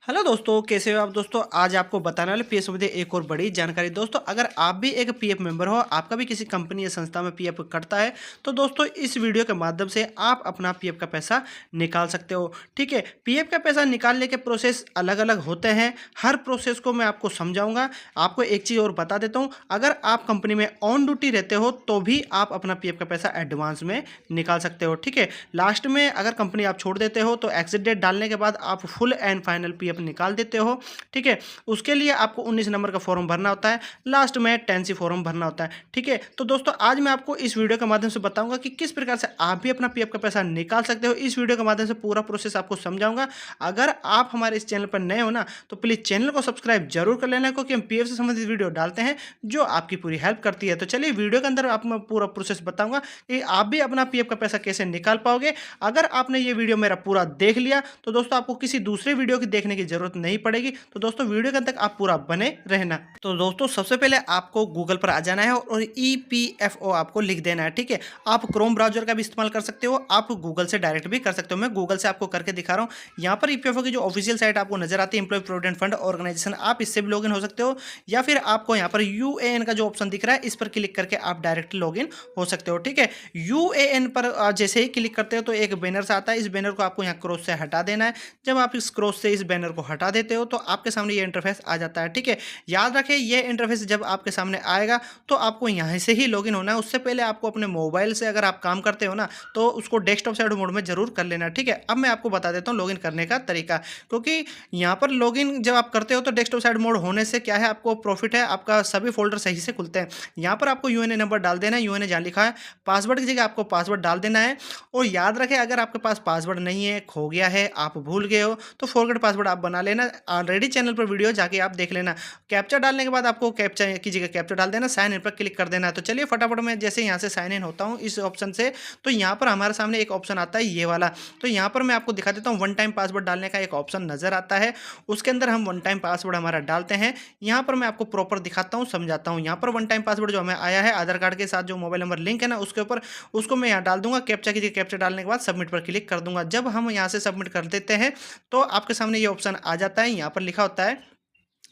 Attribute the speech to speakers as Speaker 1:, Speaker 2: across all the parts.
Speaker 1: Hello दोस्तों, कैसे हो आप दोस्तों। आज आपको बताने वाले पीएफ संबंधी एक और बड़ी जानकारी। दोस्तों, अगर आप भी एक पीएफ मेंबर हो, आपका भी किसी कंपनी या संस्था में पीएफ कटता है, तो दोस्तों इस वीडियो के माध्यम से आप अपना पीएफ का पैसा निकाल सकते हो। ठीक है, पीएफ का पैसा निकालने के प्रोसेस अलग अलग होते हैं। हर प्रोसेस को मैं आपको समझाऊंगा। आपको एक चीज़ और बता देता हूँ, अगर आप कंपनी में ऑन ड्यूटी रहते हो तो भी आप अपना पीएफ का पैसा एडवांस में निकाल सकते हो। ठीक है, लास्ट में अगर कंपनी आप छोड़ देते हो तो एग्जिट डेट डालने के बाद आप फुल एंड फाइनल पीएफ निकाल देते हो। ठीक है, उसके लिए आपको 19 नंबर का फॉर्म भरना होता है, लास्ट में 10C फॉर्म भरना होता है। ठीक है, तो दोस्तों आज मैं आपको इस वीडियो के माध्यम से बताऊंगा कि किस प्रकार से आप भी अपना पीएफ का पैसा निकाल सकते हो। इस वीडियो के माध्यम से पूरा प्रोसेस आपको समझाऊंगा। अगर आप हमारे इस चैनल पर नए हो ना, तो प्लीज चैनल को सब्सक्राइब जरूर कर लेना, क्योंकि हम पीएफ से संबंधित वीडियो डालते हैं जो आपकी पूरी हेल्प करती है। तो चलिए वीडियो के अंदर आप मैं पूरा प्रोसेस बताऊंगा कि आप भी अपना पीएफ का पैसा कैसे निकाल पाओगे। अगर आपने ये वीडियो मेरा पूरा देख लिया तो दोस्तों आपको किसी दूसरे वीडियो की देखने की जरूरत नहीं पड़ेगी। तो दोस्तों वीडियो के अंत तक आप पूरा बने रहना। तो दोस्तों सबसे पहले आपको गूगल पर आ जाना है और EPFO आपको लिख देना है। ठीक है, आप क्रोम ब्राउजर का भी इस्तेमाल कर सकते हो, आप गूगल से डायरेक्ट भी कर सकते हो। मैं गूगल से आपको करके दिखा रहा हूँ। यहाँ पर EPFO की जो ऑफिशियल साइट आपको नजर आती है, एम्प्लॉय प्रोविडेंट फंड ऑर्गेनाइजेशन, आप इससे भी लॉगिन हो सकते हो, या फिर आपको यहाँ पर UAN का जो ऑप्शन दिख रहा है इस पर क्लिक करके आप डायरेक्ट लॉगिन हो सकते हो। ठीक है, UAN पर जैसे ही क्लिक करते हो तो एक बैनर से आता है। इस बैनर को आपको यहाँ क्रॉस से हटा देना है। जब आप इस क्रॉस से इस बैनर को हटा देते हो तो आपके सामने ये इंटरफेस आ जाता है। ठीक है, याद रखें ये इंटरफेस जब आपके सामने आएगा तो आपको यहाँ से ही लॉगिन होना है। उससे पहले आपको अपने मोबाइल से अगर आप काम करते हो ना, तो उसको डेस्कटॉप साइड मोड में जरूर कर लेना। ठीक है, अब मैं आपको बता देता हूँ लॉगिन करने का तरीका, क्योंकि यहाँ पर लॉगिन जब आप करते हो तो डेस्कटॉप साइड मोड होने से क्या है, आपको प्रॉफिट है, आपका सभी फोल्डर सही से खुलते हैं। यहाँ पर आपको यूएनए नंबर डाल देना है, यूएनए जहाँ लिखा है, पासवर्ड की जगह आपको पासवर्ड डाल देना है। और याद रखें अगर आपके पास पासवर्ड नहीं है, खो गया है, आप भूल गए हो, तो फॉरगेट पासवर्ड आप बना लेना। ऑलरेडी चैनल पर वीडियो जाके आप देख लेना। कैप्चा डालने के बाद आपको कैप्चा की जगह कैप्चा डाल देना, साइन इन पर क्लिक कर देना। तो चलिए फटाफट मैं जैसे यहाँ से साइन इन होता हूँ इस ऑप्शन से, तो यहाँ पर हमारे सामने एक ऑप्शन आता है ये वाला। तो यहाँ पर मैं आपको दिखा देता हूँ, वन टाइम पासवर्ड डालने का एक ऑप्शन नजर आता है। उसके अंदर हम वन टाइम पासवर्ड हमारा डालते हैं। यहाँ पर मैं आपको प्रॉपर दिखाता हूँ, समझाता हूँ। यहाँ पर वन टाइम पासवर्ड जो हमें आया है आधार कार्ड के साथ जो मोबाइल नंबर लिंक है ना, उसके ऊपर उसको मैं यहाँ डाल दूंगा। कैप्चा की जगह कैप्चा डालने के बाद सबमिट पर क्लिक कर दूंगा। जब हम यहाँ से सबमिट कर देते हैं तो आपके सामने ये ऑप्शन आ जाता है। यहाँ पर लिखा होता है,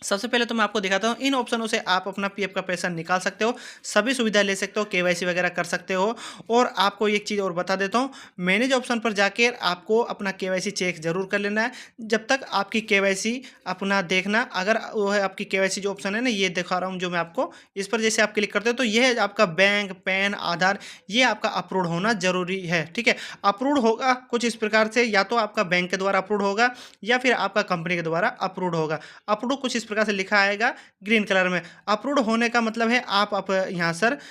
Speaker 1: सबसे पहले तो मैं आपको दिखाता हूँ, इन ऑप्शनों से आप अपना पीएफ का पैसा निकाल सकते हो, सभी सुविधा ले सकते हो, केवाईसी वगैरह कर सकते हो। और आपको एक चीज़ और बता देता हूँ, मैनेज ऑप्शन पर जाकर आपको अपना केवाईसी चेक जरूर कर लेना है। जब तक आपकी केवाईसी अपना देखना, अगर वो है आपकी केवाईसी जो ऑप्शन है ना, ये दिखा रहा हूँ जो मैं आपको, इस पर जैसे आप क्लिक करते हो तो ये है आपका बैंक, पैन, आधार, ये आपका अपलोड होना जरूरी है। ठीक है, अपलोड होगा कुछ इस प्रकार से, या तो आपका बैंक के द्वारा अपलोड होगा या फिर आपका कंपनी के द्वारा अपलोड होगा। अपलोड कुछ इस प्रकार से लिखा आएगा ग्रीन कलर में। अपलोड होने का मतलब है आप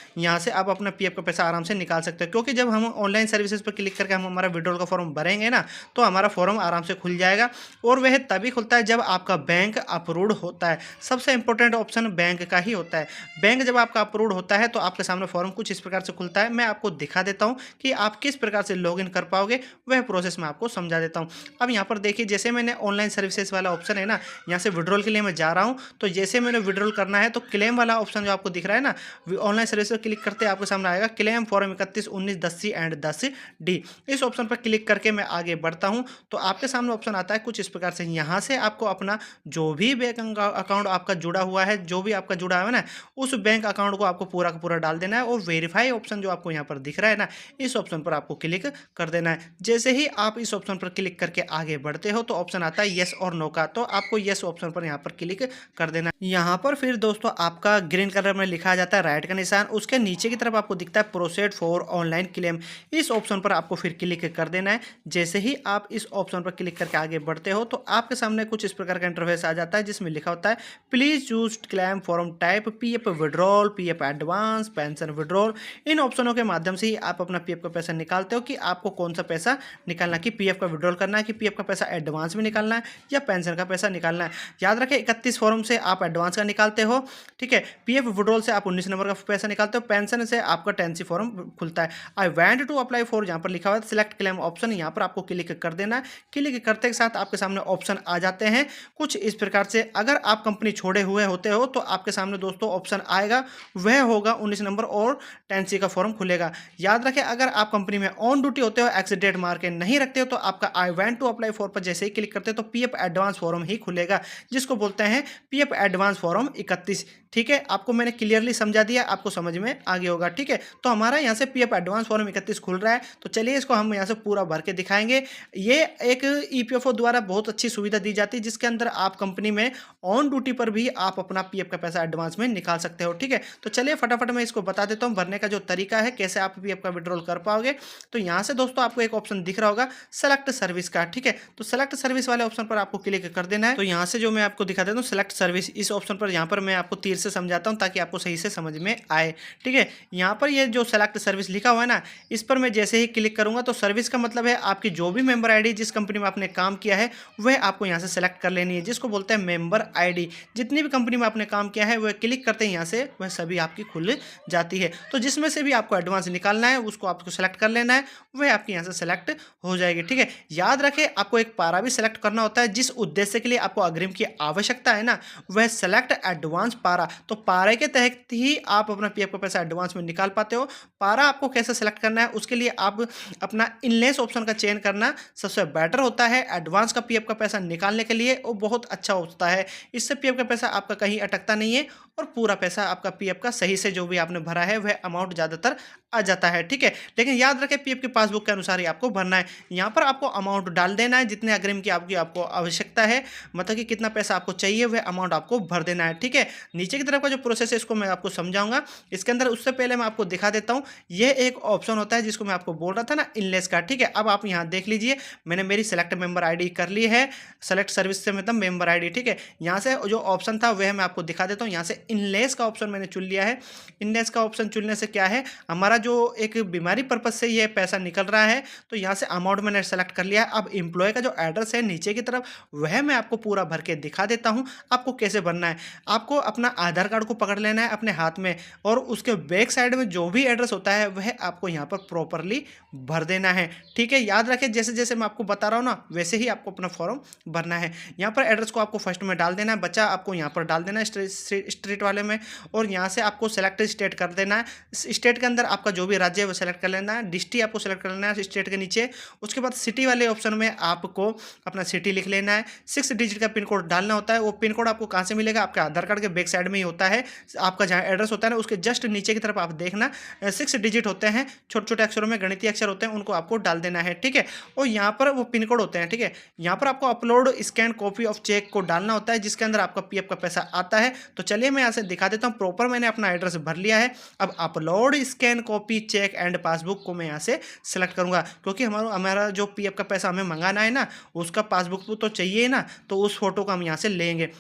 Speaker 1: यहाँ से आप अपना पीएफ का पैसा आराम से निकाल सकते हो, क्योंकि जब हम ऑनलाइन सर्विसेज पर क्लिक करके हम हमारा विड्रॉल का फॉर्म भरेंगे ना, तो हमारा फॉर्म आराम से खुल जाएगा। और वह तभी खुलता है जब आपका बैंक अप्रूव्ड होता है। सबसे इंपॉर्टेंट ऑप्शन बैंक का ही होता है। बैंक जब आपका अप्रूव्ड होता है तो आपके सामने फॉर्म कुछ इस प्रकार से खुलता है। मैं आपको दिखा देता हूँ कि आप किस प्रकार से लॉगिन कर पाओगे, वह प्रोसेस मैं आपको समझा देता हूँ। अब यहाँ पर देखिए, जैसे मैंने ऑनलाइन सर्विसेज वाला ऑप्शन है ना, यहाँ से विड्रॉल के लिए मैं जा रहा हूँ। तो जैसे मैंने विड्रॉल करना है तो क्लेम वाला ऑप्शन जो आपको दिख रहा है ना, ऑनलाइन सर्विस पर क्लिक करते आपके सामने आएगा claim form 3119 10C and 10D। इस ऑप्शन पर क्लिक करके मैं आगे बढ़ता हूं तो आपके सामने ऑप्शन आता है कुछ इस प्रकार से। यहां से आपको अपना जो भी बैंक अकाउंट आपका जुड़ा हुआ है, जो भी आपका जुड़ा है ना, उस बैंक अकाउंट को आपको पूरा का पूरा डाल देना है। और वेरीफाई ऑप्शन जो आपको यहाँ पर दिख रहा है ना, इस ऑप्शन पर आपको क्लिक कर देना है। जैसे ही आप इस ऑप्शन पर क्लिक करके आगे बढ़ते हो तो ऑप्शन आता है येस और नो का, तो आपको येस ऑप्शन पर यहाँ पर क्लिक कर देना। यहाँ पर फिर दोस्तों आपका ग्रीन कलर में लिखा जाता है राइट का निशान, उसके नीचे की तरफ आपको दिखता है प्रोसीड फॉर ऑनलाइन क्लेम। इस ऑप्शन पर आपको फिर क्लिक कर देना है। जैसे ही आप इस ऑप्शन पर क्लिक करके आगे बढ़ते हो तो आपके सामने कुछ इस प्रकार का इंटरफेस आ जाता है, जिसमें लिखा होता है please choose claim form type, PF withdrawal, PF advance, pension withdrawal. इन ऑप्शनों के माध्यम से ही आप अपना पीएफ का पैसा निकालते हो कि आपको कौन सा पैसा निकालना है, कि पीएफ का विड्रॉल करना है, कि पीएफ का पैसा एडवांस में निकालना है, या पेंशन का पैसा निकालना है। याद रखें 31 फॉर्म से आप एडवांस का निकालते हो, ठीक है। पीएफ विड्रॉल से आप 19 नंबर का पैसा निकालते हो, पेंशन से आपका 10C फॉर्म खुलता है। I want to apply for, यहाँ पर लिखा हुआ है सिलेक्ट क्लेम ऑप्शन, यहाँ पर आपको क्लिक कर देना है। क्लिक करते के साथ आपके सामने ऑप्शन आ जाते हैं कुछ इस प्रकार से। अगर आप कंपनी छोड़े हुए होते हो तो आपके सामने दोस्तों ऑप्शन आएगा, वह होगा 19 नंबर और 10C का फॉर्म खुलेगा। याद रखें, अगर आप कंपनी में ऑन ड्यूटी होते हो, एक्सीडेंट मार के नहीं रखते हो, तो आपका I want to apply for पर जैसे ही क्लिक करते हो तो पीएफ एडवांस फॉर्म ही खुलेगा, जिसको बोलते हैं पीएफ एडवांस फॉर्म 31, ठीक है। आपको मैंने क्लियरली समझा दिया, आपको समझ में आ गया होगा, ठीक है। तो हमारा यहाँ से पीएफ एडवांस फॉर्म 31 खुल रहा है, तो चलिए इसको हम यहाँ से पूरा भर के दिखाएंगे। ये एक ईपीएफओ द्वारा बहुत अच्छी सुविधा दी जाती है, जिसके अंदर आप कंपनी में ऑन ड्यूटी पर भी आप अपना पीएफ का पैसा एडवांस में निकाल सकते हो, ठीक है। तो चलिए फटाफट मैं इसको बता देता हूँ भरने का जो तरीका है, कैसे आप पीएफ का विड्रॉल कर पाओगे। तो यहाँ से दोस्तों आपको एक ऑप्शन दिख रहा होगा सेलेक्ट सर्विस का, ठीक है। तो सेलेक्ट सर्विस वाले ऑप्शन पर आपको क्लिक कर देना है। तो यहाँ से जो मैं आपको दिखा देता हूँ सेलेक्ट सर्विस, इस ऑप्शन पर यहाँ पर मैं आपको तीर से समझाता हूँ ताकि आपको सही से समझ में आए, ठीक है। यहाँ पर ये जो सेलेक्ट सर्विस लिखा हुआ है ना, इस पर मैं जैसे ही क्लिक करूंगा तो सर्विस का मतलब है आपकी जो भी मेंबर आईडी जिस कंपनी में आपने काम किया है वह आपको यहाँ से सेलेक्ट कर लेनी है, जिसको बोलते हैं मेंबर आईडी। जितनी भी कंपनी में आपने काम किया है वह क्लिक करते हैं यहाँ से वह सभी आपकी खुल जाती है। तो जिसमें से भी आपको एडवांस निकालना है उसको आपको सेलेक्ट कर लेना है, वह आपकी यहाँ से सेलेक्ट हो जाएगी, ठीक है। याद रखें, आपको एक पारा भी सेलेक्ट करना होता है, जिस उद्देश्य के लिए आपको अग्रिम की आवश्यकता है ना, वह सेलेक्ट एडवांस पारा। तो पारे के तहत ही आप अपना पीएफ का पैसा एडवांस में निकाल पाते हो। पारा आपको कैसे सेलेक्ट करना है, उसके लिए आप अपना इनलेस ऑप्शन का चयन करना सबसे बेटर होता है। एडवांस का पीएफ का पैसा निकालने के लिए वो बहुत अच्छा होता है, इससे पीएफ का पैसा आपका कहीं अटकता नहीं है और पूरा पैसा आपका पीएफ का सही से जो भी आपने भरा है वह अमाउंट ज़्यादातर आ जाता है, ठीक है। लेकिन याद रखें, पीएफ की पासबुक के अनुसार ही आपको भरना है। यहाँ पर आपको अमाउंट डाल देना है जितने अग्रिम की आपको आवश्यकता है, मतलब कि कितना पैसा आपको चाहिए वह अमाउंट आपको भर देना है, ठीक है। नीचे की तरफ का जो प्रोसेस है इसको मैं आपको समझाऊंगा इसके अंदर, उससे पहले मैं आपको दिखा देता हूँ। यह एक ऑप्शन होता है जिसको मैं आपको बोल रहा था ना, इनलेस का, ठीक है। अब आप यहाँ देख लीजिए, मैंने मेरी सेलेक्ट मेंबर आईडी कर ली है, सेलेक्ट सर्विस से मतलब मेंबर आईडी, ठीक है। यहाँ से जो ऑप्शन था वह मैं आपको दिखा देता हूँ। यहाँ से इनलेस का ऑप्शन मैंने चुन लिया है। इनलेस का ऑप्शन चुनने से क्या है, हमारा जो एक बीमारी पर्पज से ये पैसा निकल रहा है, तो यहाँ से अमाउंट मैंने सेलेक्ट कर लिया है। अब एम्प्लॉय का जो एड्रेस है नीचे की तरफ वह मैं आपको पूरा भर के दिखा देता हूँ। आपको कैसे भरना है, आपको अपना आधार कार्ड को पकड़ लेना है अपने हाथ में और उसके बैक साइड में जो भी एड्रेस होता है वह आपको यहाँ पर प्रॉपरली भर देना है, ठीक है। याद रखें, जैसे जैसे मैं आपको बता रहा हूँ ना वैसे ही आपको अपना फॉर्म भरना है। यहाँ पर एड्रेस को आपको फर्स्ट में डाल देना है, बच्चा आपको यहाँ पर डाल देना है स्टेट वाले में, और यहाँ से आपको सेलेक्ट स्टेट कर देना है। स्टेट के अंदर आपका जो भी राज्य है वो सेलेक्ट कर लेना है, डिस्ट्रिक्ट आपको सेलेक्ट कर लेना है स्टेट के नीचे। उसके बाद सिटी वाले ऑप्शन में आपको अपना सिटी लिख लेना है। 6 डिजिट का पिन कोड डालना होता है। वो पिन कोड आपको कहाँ से मिलेगा, आपके आधार कार्ड के बैक साइड में ही होता है। आपका जहाँ एड्रेस होता है ना उसके जस्ट नीचे की तरफ आप देखना 6 डिजिट होते हैं, छोटे छोटे अक्षरों में गणितीय अक्षर होते हैं, उनको आपको डाल देना है, ठीक है। और यहाँ पर वो पिन कोड होते हैं, ठीक है। यहाँ पर आपको upload scan copy of cheque को डालना होता है जिसके अंदर आपका पीएफ का पैसा आता है। तो चलिए मैं यहाँ से दिखा देता हूँ। प्रॉपर मैंने अपना एड्रेस भर लिया है। अब upload scan copy cheque and passbook को मैं यहाँ से सेलेक्ट करूँगा, क्योंकि हमारा जो पीएफ का पैसा हमें मंगाना है ना उसका पासबुक तो चाहिए ना, तो उस फोटो को हम यहाँ से लेंगे।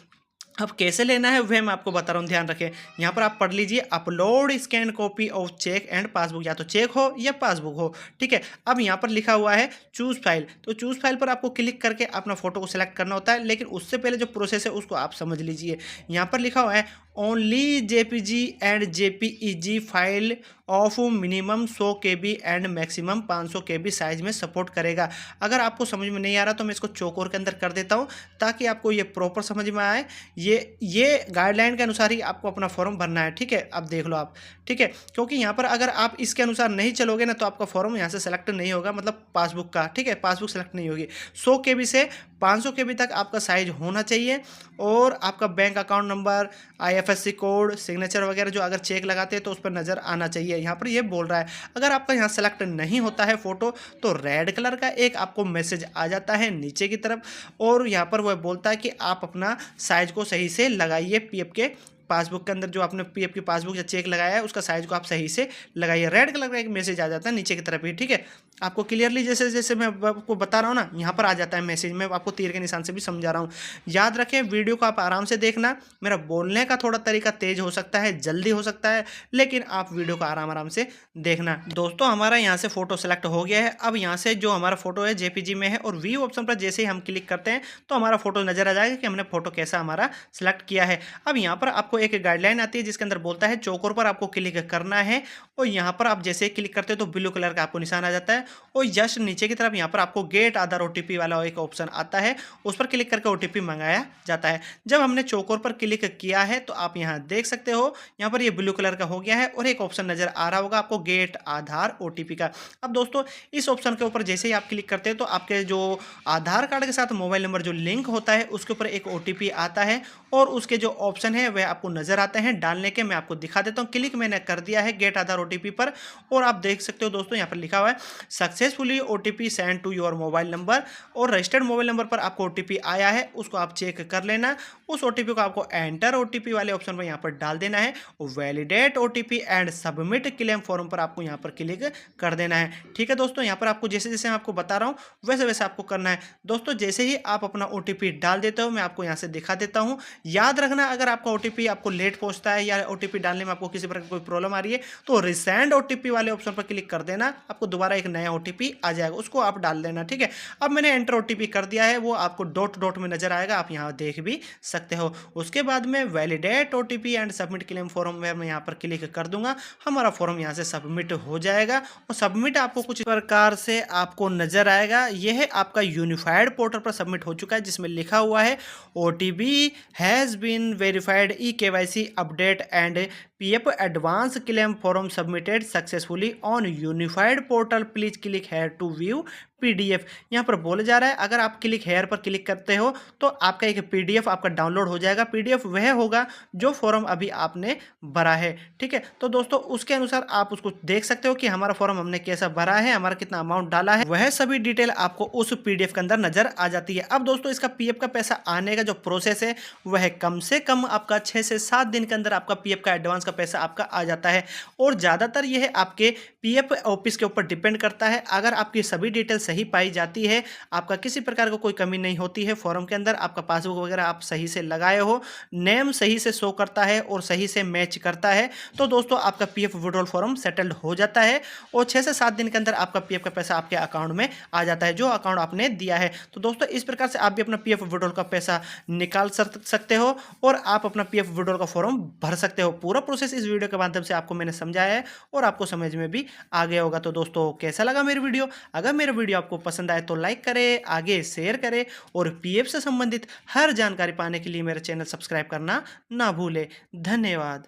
Speaker 1: अब कैसे लेना है वह मैं आपको बता रहा हूँ, ध्यान रखें। यहाँ पर आप पढ़ लीजिए, upload scan copy of cheque and passbook, या तो चेक हो या पासबुक हो, ठीक है। अब यहाँ पर लिखा हुआ है चूज फाइल, तो चूज फाइल पर आपको क्लिक करके अपना फोटो को सिलेक्ट करना होता है। लेकिन उससे पहले जो प्रोसेस है उसको आप समझ लीजिए। यहाँ पर लिखा हुआ है only JPG and JPEG file of minimum 100 KB and maximum 500 KB size में सपोर्ट करेगा। अगर आपको समझ में नहीं आ रहा तो मैं इसको चौकोर के अंदर कर देता हूँ ताकि आपको ये प्रॉपर समझ में आए। ये गाइडलाइन के अनुसार ही आपको अपना फॉर्म भरना है, ठीक है। अब देख लो आप, ठीक है, क्योंकि यहाँ पर अगर आप इसके अनुसार नहीं चलोगे ना तो आपका फॉर्म यहाँ से सेलेक्ट नहीं होगा, मतलब पासबुक का, ठीक है, पासबुक सेलेक्ट नहीं होगी। 100 KB से 500 KB तक आपका साइज होना चाहिए और आपका bank account number, IFSC code, signature वगैरह जो अगर चेक लगाते हैं तो उस पर नज़र आना चाहिए। यहाँ पर ये बोल रहा है अगर आपका यहाँ सेलेक्ट नहीं होता है फ़ोटो तो रेड कलर का एक आपको मैसेज आ जाता है नीचे की तरफ, और यहाँ पर वह बोलता है कि आप अपना साइज को सही से लगाइए पीएफ के पासबुक के अंदर जो आपने पीएफ की पासबुक या चेक लगाया है उसका साइज को आप सही से लगाइए। रेड कलर का एक मैसेज आ जाता है नीचे की तरफ ही, ठीक है। आपको क्लियरली जैसे जैसे मैं आपको बता रहा हूँ ना, यहाँ पर आ जाता है मैसेज। मैं आपको तीर के निशान से भी समझा रहा हूँ। याद रखें, वीडियो को आप आराम से देखना। मेरा बोलने का थोड़ा तरीका तेज हो सकता है, जल्दी हो सकता है, लेकिन आप वीडियो को आराम आराम से देखना। दोस्तों हमारा यहाँ से फोटो सेलेक्ट हो गया है। अब यहाँ से जो हमारा फोटो है जेपीजी में है, और व्यू ऑप्शन पर जैसे ही हम क्लिक करते हैं तो हमारा फोटो नजर आ जाएगा कि हमने फोटो कैसा हमारा सेलेक्ट किया है। अब यहाँ पर आपको एक गाइडलाइन आती है जिसके अंदर बोलता है चौकोर पर आपको क्लिक करना है, और यहाँ पर आप जैसे क्लिक करते हो तो ब्लू कलर का आपको निशान आ जाता है, और जस्ट नीचे की तरफ यहाँ पर आपको गेट आधार ओटीपी वाला एक ऑप्शन आता है, उस पर क्लिक करके ओटीपी मंगाया जाता है। जब हमने चौकोर पर क्लिक किया है तो आप यहाँ देख सकते हो, यहाँ पर ये ब्लू कलर का हो गया है और एक ऑप्शन नजर आ रहा होगा आपको गेट आधार ओटीपी का। अब दोस्तों इस ऑप्शन के ऊपर जैसे ही आप क्लिक करते हैं तो आपके जो आधार कार्ड के साथ मोबाइल नंबर जो लिंक होता है उसके ऊपर एक ओटीपी आता है, और उसके जो ऑप्शन है वह आपको नजर आते हैं डालने के। मैं आपको दिखा देता हूँ। क्लिक मैंने कर दिया है गेट आधार ओटीपी पर, और आप देख सकते हो दोस्तों यहाँ पर लिखा हुआ है successfully OTP send to your mobile number, और रजिस्टर्ड मोबाइल नंबर पर आपको ओटीपी आया है, उसको आप चेक कर लेना। उस ओटीपी को आपको एंटर ओटीपी वाले ऑप्शन पर यहाँ पर डाल देना है, validate OTP and submit claim form पर आपको यहाँ पर क्लिक कर देना है। ठीक है दोस्तों, यहाँ पर आपको जैसे जैसे मैं आपको बता रहा हूँ वैसे वैसे आपको करना है। दोस्तों जैसे ही आप अपना ओटीपी डाल देते हो, मैं आपको यहाँ से दिखा देता हूँ। याद रखना, अगर आपका ओटीपी आपको लेट पहुँचता है या ओटीपी डालने में आपको किसी प्रकार की कोई प्रॉब्लम आ रही है तो रिसेंड ओटीपी वाले ऑप्शन पर क्लिक कर देना, आपको दोबारा एक नया ओटीपी आ जाएगा, उसको आप डाल देना। ठीक है, अब मैंने एंटर ओटीपी कर दिया है, वो आपको डॉट डॉट में नजर आएगा, आप यहाँ देख भी सकते हो। उसके बाद में validate OTP and submit claim form में मैं यहाँ पर क्लिक कर दूंगा, हमारा फॉर्म यहाँ से सबमिट हो जाएगा। और सबमिट आपको कुछ प्रकार से आपको नजर आएगा। यह है आपका यूनिफाइड पोर्टल पर सबमिट हो चुका है, जिसमें लिखा हुआ है OTP has been verified, e KYC update and PF advance claim form submitted successfully on unified portal, please click here to view PDF. यहाँ पर बोला जा रहा है अगर आप क्लिक हेयर पर क्लिक करते हो तो आपका एक पीडीएफ आपका डाउनलोड हो जाएगा। पीडीएफ वह होगा जो फॉर्म अभी आपने भरा है। ठीक है, तो दोस्तों उसके अनुसार आप उसको देख सकते हो कि हमारा फॉर्म हमने कैसा भरा है, हमारा कितना अमाउंट डाला है, वह सभी डिटेल आपको उस पीडीएफ के अंदर नजर आ जाती है। अब दोस्तों इसका पीएफ का पैसा आने का जो प्रोसेस है वह कम से कम आपका 6 से 7 दिन के अंदर आपका पीएफ का एडवांस का पैसा आपका आ जाता है, और ज़्यादातर यह आपके पीएफ ऑफिस के ऊपर डिपेंड करता है। अगर आपकी सभी डिटेल सही पाई जाती है, आपका किसी प्रकार का कोई कमी नहीं होती है फॉर्म के अंदर, आपका पासबुक वगैरह आप सही से लगाए हो, नेम सही से शो करता है और सही से मैच करता है, तो दोस्तों आपका पीएफ विड्रॉल फॉर्म सेटल्ड हो जाता है, और 6 से 7 दिन के अंदर आपका पीएफ का पैसा आपके अकाउंट में आ जाता है, जो अकाउंट आपने दिया है। तो दोस्तों इस प्रकार से आप भी अपना पीएफ विड्रॉल का पैसा निकाल सकते हो, और आप अपना पीएफ विड्रॉल का फॉर्म भर सकते हो। पूरा प्रोसेस इस वीडियो के माध्यम से आपको मैंने समझाया है, और आपको समझ में भी आ गया होगा। तो दोस्तों कैसा लगा मेरी वीडियो? अगर मेरा वीडियो आपको पसंद आए तो लाइक करें, आगे शेयर करें, और पीएफ से संबंधित हर जानकारी पाने के लिए मेरा चैनल सब्सक्राइब करना ना भूलें। धन्यवाद।